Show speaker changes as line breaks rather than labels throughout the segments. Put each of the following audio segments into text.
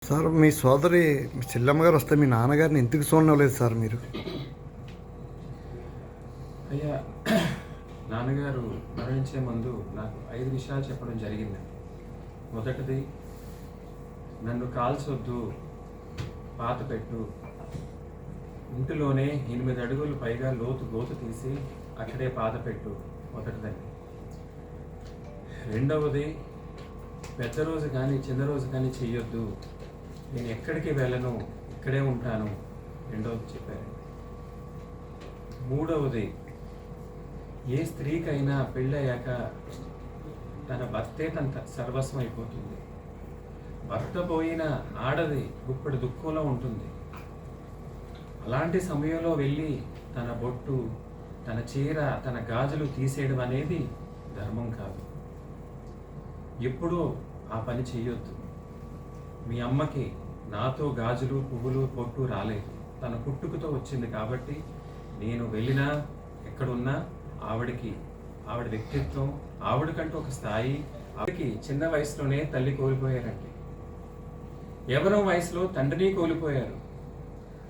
Sir మీ సోదరి మీ చెల్లమ్మ గారు వస్తే మీ నాన్నగారిని ఎందుకు చూడలేదు సార్ మీరు?
అయ్యా, నాన్నగారు మరణించే ముందు నాకు 5 విషయాలు చెప్పడం జరిగింది. మొదటిది, నన్ను కాల్చొద్దు, పాత పెట్టు, ఇంటిలోనే 8 అడుగులు పైగా గోతు తీసి అక్కడే పాత పెట్టు, మొదటిదండి. రెండవది, పెద్ద రోజు కానీ చిన్న రోజు కానీ చెయ్యొద్దు, నేను ఎక్కడికి వెళ్ళను, ఇక్కడే ఉంటాను, రెండవది చెప్పారు. మూడవది, ఏ స్త్రీకైనా పెళ్ళయ్యాక తన భర్తే తన సర్వస్వం అయిపోతుంది. భర్త పోయిన ఆడది గుప్పటి దుఃఖంలో ఉంటుంది. అలాంటి సమయంలో వెళ్ళి తన బొట్టు, తన చీర, తన గాజులు తీసేయడం అనేది ధర్మం కాదు. ఎప్పుడూ ఆ పని చేయొద్దు. మీ అమ్మకి నాతో గాజులు, పువ్వులు, పొట్టు రాలేదు, తన పుట్టుకతో వచ్చింది. కాబట్టి నేను వెళ్ళినా ఎక్కడున్నా ఆవిడ వ్యక్తిత్వం, ఆవిడకంటూ ఒక స్థాయి. ఆవిడకి చిన్న వయసులోనే తల్లి కోల్పోయారండి. ఎవరో వయసులో తండ్రిని కోల్పోయారు.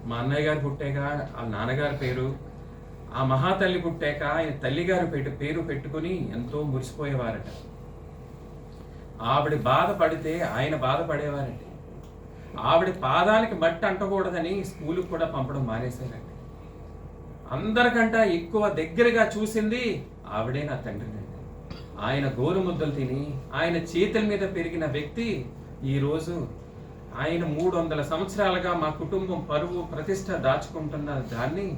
మా అన్నయ్య గారు పుట్టాక ఆ నాన్నగారి పేరు, ఆ మహాతల్లి పుట్టాక ఆయన తల్లిగారు పేరు పెట్టుకుని ఎంతో మురిసిపోయేవారట. ఆవిడ బాధపడితే ఆయన బాధపడేవారండి. ఆవిడ పాదానికి మట్టి అంటకూడదని స్కూలుకు కూడా పంపడం మానేశారండి. అందరికంటే ఎక్కువ దగ్గరగా చూసింది ఆవిడే నా తండ్రినండి. ఆయన గోరుముద్దలు తిని ఆయన చేతుల మీద పెరిగిన వ్యక్తి ఈరోజు ఆయన 300 సంవత్సరాలుగా మా కుటుంబం పరువు ప్రతిష్ట దాచుకుంటున్న దాన్ని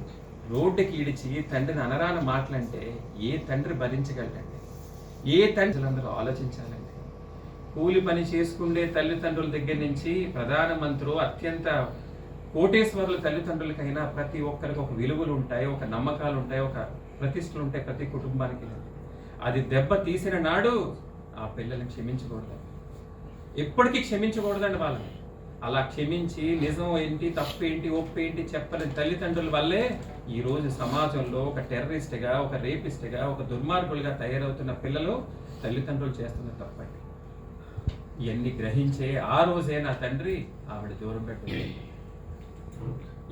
రోడ్డుకి ఈడిచి తండ్రిని అనరాని మాటలంటే ఏ తండ్రి భరించగలడండి? ఏ తండ్రులందరూ ఆలోచించాలండి. కూలి పని చేసుకుండే తల్లిదండ్రుల దగ్గర నుంచి ప్రధానమంత్రి, అత్యంత కోటేశ్వరుల తల్లిదండ్రులకైనా ప్రతి ఒక్కరికి ఒక విలువలు ఉంటాయి, ఒక నమ్మకాలు ఉంటాయి, ఒక ప్రతిష్టలు ఉంటాయి ప్రతి కుటుంబానికి. అది దెబ్బ తీసిన నాడు ఆ పిల్లల్ని క్షమించకూడదు, ఎప్పటికీ క్షమించకూడదండి వాళ్ళని. అలా క్షమించి నిజం ఏంటి, తప్పు ఏంటి, ఒప్పు ఏంటి చెప్పని తల్లిదండ్రుల వల్లే ఈరోజు సమాజంలో ఒక టెర్రరిస్ట్గా, ఒక రేపిస్ట్గా, ఒక దుర్మార్గులుగా తయారవుతున్న పిల్లలు తల్లిదండ్రులు చేస్తున్న తప్పండి. ఇవన్నీ గ్రహించే ఆ రోజే నా తండ్రి ఆవిడ దూరం పెట్టుకుంది.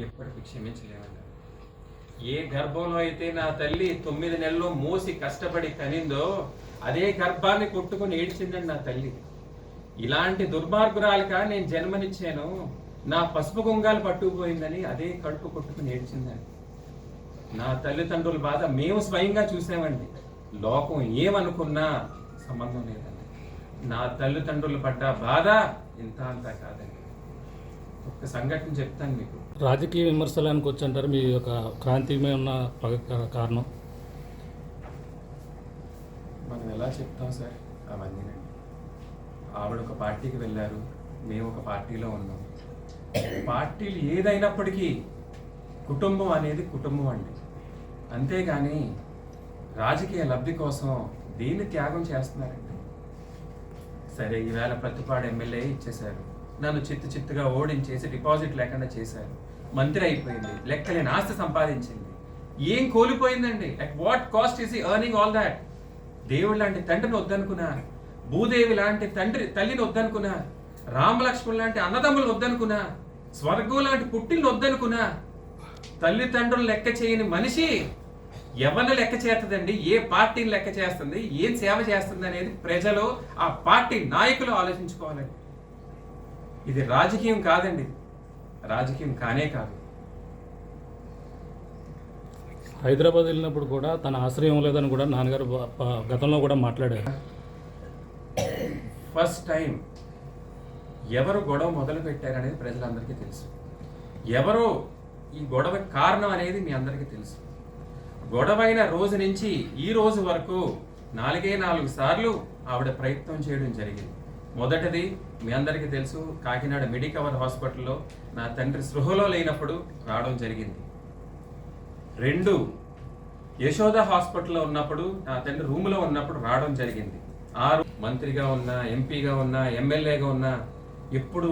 ఎప్పటికీ క్షమించలేమన్నారు. ఏ గర్భంలో అయితే నా తల్లి 9 నెలలు మోసి కష్టపడి కనిందో అదే గర్భాన్ని కొట్టుకుని ఏడ్చిందండి నా తల్లి. ఇలాంటి దుర్మార్గురాలిక నేను జన్మనిచ్చాను, నా పసుపు గుంగాలు పట్టుకుపోయిందని అదే కడుపు కొట్టుకుని ఏడ్చిందండి. నా తల్లిదండ్రుల బాధ మేము స్వయంగా చూసామండి. లోకం ఏమనుకున్నా సంబంధం లేదండి. నా తల్లిదండ్రులు పడ్డ బాధ ఇంత అంతా కాదండి. ఒక సంఘటన చెప్తాను మీకు.
రాజకీయ విమర్శలు అనుకోవచ్చు అంటారు. మీ యొక్క క్రాంతిమైన కారణం
మనం ఎలా చెప్తాం సార్ అవన్నీనండి. ఆవిడ ఒక పార్టీకి వెళ్ళారు, మేము ఒక పార్టీలో ఉన్నాం. పార్టీలు ఏదైనప్పటికీ కుటుంబం అనేది కుటుంబం అండి. అంతేగాని రాజకీయ లబ్ధి కోసం దీన్ని త్యాగం చేస్తున్నారండి. సరే, ఈవేళ ప్రతిపాడు ఎమ్మెల్యే ఇచ్చేశారు, నన్ను చిత్తుగా ఓడించేసి డిపాజిట్ లేకుండా చేశారు, మంత్రి అయిపోయింది, లెక్కలేని ఆస్తి సంపాదించింది. ఏం కోల్పోయిందండి? At what cost is earning all that? దేవుడు లాంటి తండ్రిని వద్దనుకున్నా, భూదేవి లాంటి తల్లిని వద్దనుకున్నా, రామలక్ష్మణ్ లాంటి అన్నదమ్ములు వద్దనుకున్నా, స్వర్గం లాంటి పుట్టిల్ని వద్దనుకున్నా, తల్లిదండ్రులు లెక్క చేయని మనిషి ఎవరిని లెక్క చేస్తుందండి? ఏ పార్టీని లెక్క చేస్తుంది? ఏం సేవ చేస్తుంది అనేది ప్రజలు, ఆ పార్టీ నాయకులు ఆలోచించుకోవాలండి. ఇది రాజకీయం కాదండి, రాజకీయం కానే కాదు.
హైదరాబాద్ వెళ్ళినప్పుడు కూడా తన ఆశ్రయం లేదని కూడా నాన్నగారు గతంలో కూడా మాట్లాడారు.
ఫస్ట్ టైం ఎవరు గొడవ మొదలు పెట్టారనేది ప్రజలందరికీ తెలుసు. ఎవరు ఈ గొడవ కారణం అనేది మీ అందరికీ తెలుసు. గొడవైన రోజు నుంచి ఈ రోజు వరకు 4 సార్లు ఆవిడ ప్రయత్నం చేయడం జరిగింది. మొదటిది మీ అందరికీ తెలుసు, కాకినాడ మెడికవర్ హాస్పిటల్లో నా తండ్రి స్పృహలో లేనప్పుడు రావడం జరిగింది. 2, యశోద హాస్పిటల్లో ఉన్నప్పుడు నా తండ్రి రూములో ఉన్నప్పుడు రావడం జరిగింది. 6, మంత్రిగా ఉన్నా, ఎంపీగా ఉన్నా, ఎమ్మెల్యేగా ఉన్నా ఎప్పుడు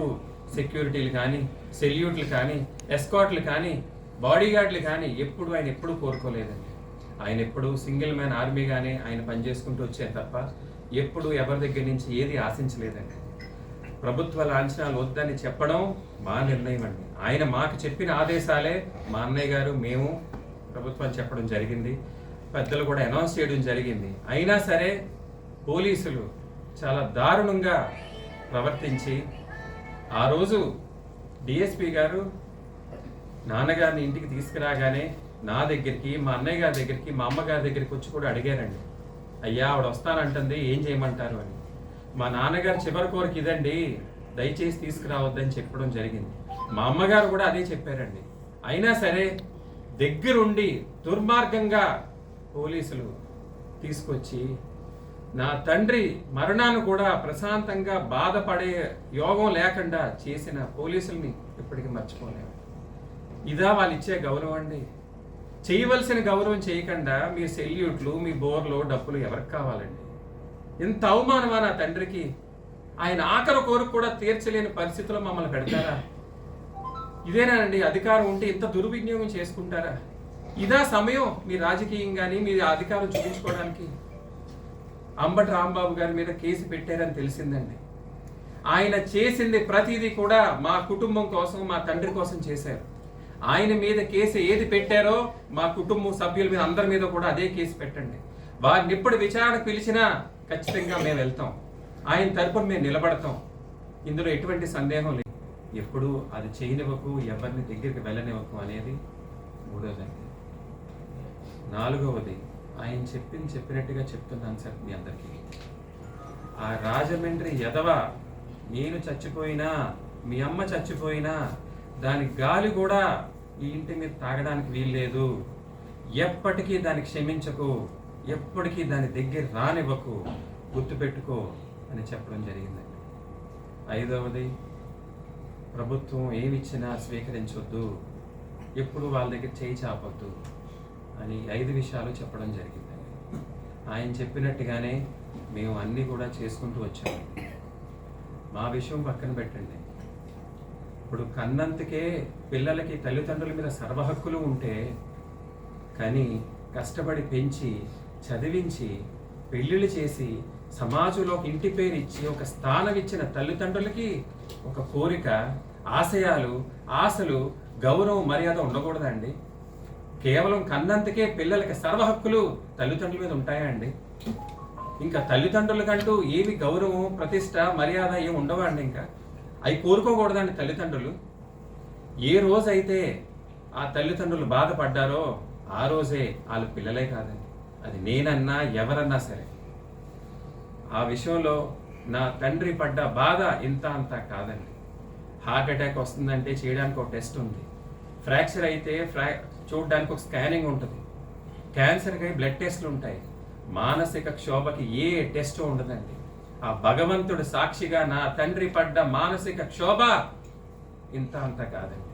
సెక్యూరిటీలు కానీ, సెల్యూట్లు కానీ, ఎస్కాట్లు కానీ, బాడీగార్డులు కానీ ఆయన ఎప్పుడు కోరుకోలేదండి. ఆయన ఎప్పుడు సింగిల్ మ్యాన్ ఆర్మీగానే ఆయన పనిచేసుకుంటూ వచ్చారు తప్ప ఎప్పుడు ఎవరి దగ్గర నుంచి ఏది ఆశించలేదండి. ప్రభుత్వ లాంఛనాలు వద్దని చెప్పడం మా నిర్ణయం అండి. ఆయన మాకు చెప్పిన ఆదేశాలే మా అన్నయ్య గారు మేము ప్రభుత్వాన్ని చెప్పడం జరిగింది, పెద్దలు కూడా అనౌన్స్ చేయడం జరిగింది. అయినా సరే పోలీసులు చాలా దారుణంగా ప్రవర్తించి ఆ రోజు డిఎస్పి గారు నాన్నగారిని ఇంటికి తీసుకురాగానే నా దగ్గరికి, మా అన్నయ్య గారి దగ్గరికి, మా అమ్మగారి దగ్గరికి వచ్చి కూడా అడిగారండి, అయ్యా ఆవిడ వస్తానంటుంది, ఏం చేయమంటారు అని. మా నాన్నగారు చివరి కోరిక ఇదండి, దయచేసి తీసుకురావద్దని చెప్పడం జరిగింది. మా అమ్మగారు కూడా అదే చెప్పారండి. అయినా సరే దగ్గరుండి దుర్మార్గంగా పోలీసులు తీసుకొచ్చి నా తండ్రి మరణాన్ని కూడా ప్రశాంతంగా బాధపడే యోగం లేకుండా చేసిన పోలీసుల్ని ఎప్పటికీ మర్చిపోలేము. ఇదా వాళ్ళు ఇచ్చే గౌరవం అండి? చేయవలసిన గౌరవం చేయకుండా మీ సెల్యూట్లు, మీ బోర్లు, డప్పులు ఎవరికి కావాలండి? ఇంత అవమానమా నా తండ్రికి? ఆయన ఆఖరి కోరిక కూడా తీర్చలేని పరిస్థితిలో మమ్మల్ని పెడతారా? ఇదేనానండి అధికారం ఉంటే ఇంత దుర్వినియోగం చేసుకుంటారా? ఇదా సమయం మీ రాజకీయం కానీ మీ అధికారం చూపించుకోవడానికి? అంబటి రాంబాబు గారి మీద కేసు పెట్టారని తెలిసిందండి. ఆయన చేసింది ప్రతిదీ కూడా మా కుటుంబం కోసం, మా తండ్రి కోసం చేశారు. ఆయన మీద కేసు ఏది పెట్టారో మా కుటుంబం సభ్యుల మీద అందరి మీద కూడా అదే కేసు పెట్టండి. వారిని ఎప్పుడు విచారణకు పిలిచినా ఖచ్చితంగా మేము వెళ్తాం, ఆయన తరపున మేము నిలబడతాం. ఇందులో ఎటువంటి సందేహం లేదు. ఎప్పుడు అది చేయనివ్వకు, ఎవరిని దగ్గరికి వెళ్ళనివ్వకు అనేది మూడోదండి. నాలుగవది, ఆయన చెప్పినట్టుగా చెప్తున్నాను సార్ మీ అందరికీ. ఆ రాజమండ్రి ఎదవ నేను చచ్చిపోయినా, మీ అమ్మ చచ్చిపోయినా దాని గాలి కూడా ఈ ఇంటి మీద తాగడానికి వీల్లేదు. ఎప్పటికీ దాన్ని క్షమించకు, ఎప్పటికీ దాని దగ్గర రానివ్వకు, గుర్తుపెట్టుకో అని చెప్పడం జరిగిందండి. ఐదవది, ప్రభుత్వం ఏమిచ్చినా స్వీకరించొద్దు, ఎప్పుడు వాళ్ళ దగ్గర చేయి చాపొద్దు అని 5 విషయాలు చెప్పడం జరిగిందండి. ఆయన చెప్పినట్టుగానే మేము అన్నీ కూడా చేసుకుంటూ వచ్చాము. మా విషయం పక్కన పెట్టండి. ఇప్పుడు కన్నంతకే పిల్లలకి తల్లిదండ్రుల మీద సర్వహక్కులు ఉంటే, కానీ కష్టపడి పెంచి చదివించి పెళ్ళిళ్ళు చేసి సమాజంలో ఇంటి పేరు ఇచ్చి ఒక స్థానం ఇచ్చిన తల్లిదండ్రులకి ఒక కోరిక, ఆశయాలు, ఆశలు, గౌరవం, మర్యాద ఉండకూడదా అండి? కేవలం కన్నంతకే పిల్లలకి సర్వహక్కులు తల్లిదండ్రుల మీద ఉంటాయా అండి? ఇంకా తల్లిదండ్రులకంటూ ఏమి గౌరవం, ప్రతిష్ట, మర్యాద ఏమి ఉండవా అండి? ఇంకా అవి కోరుకోకూడదండి తల్లిదండ్రులు? ఏ రోజైతే ఆ తల్లిదండ్రులు బాధపడ్డారో ఆ రోజే వాళ్ళ పిల్లలే కాదండి, అది నేనన్నా ఎవరన్నా సరే. ఆ విషయంలో నా తండ్రి పడ్డ బాధ ఇంత అంతా కాదండి. హార్ట్ అటాక్ వస్తుందంటే చేయడానికి ఒక టెస్ట్ ఉంది, ఫ్రాక్చర్ అయితే చూడడానికి ఒక స్కానింగ్ ఉంటుంది, క్యాన్సర్కి బ్లడ్ టెస్ట్లు ఉంటాయి, మానసిక క్షోభకి ఏ టెస్ట్ ఉండదండి. ఆ భగవంతుడు సాక్షిగా నా తండ్రి పడ్డ మానసిక క్షోభ ఇంత అంత కాదండి.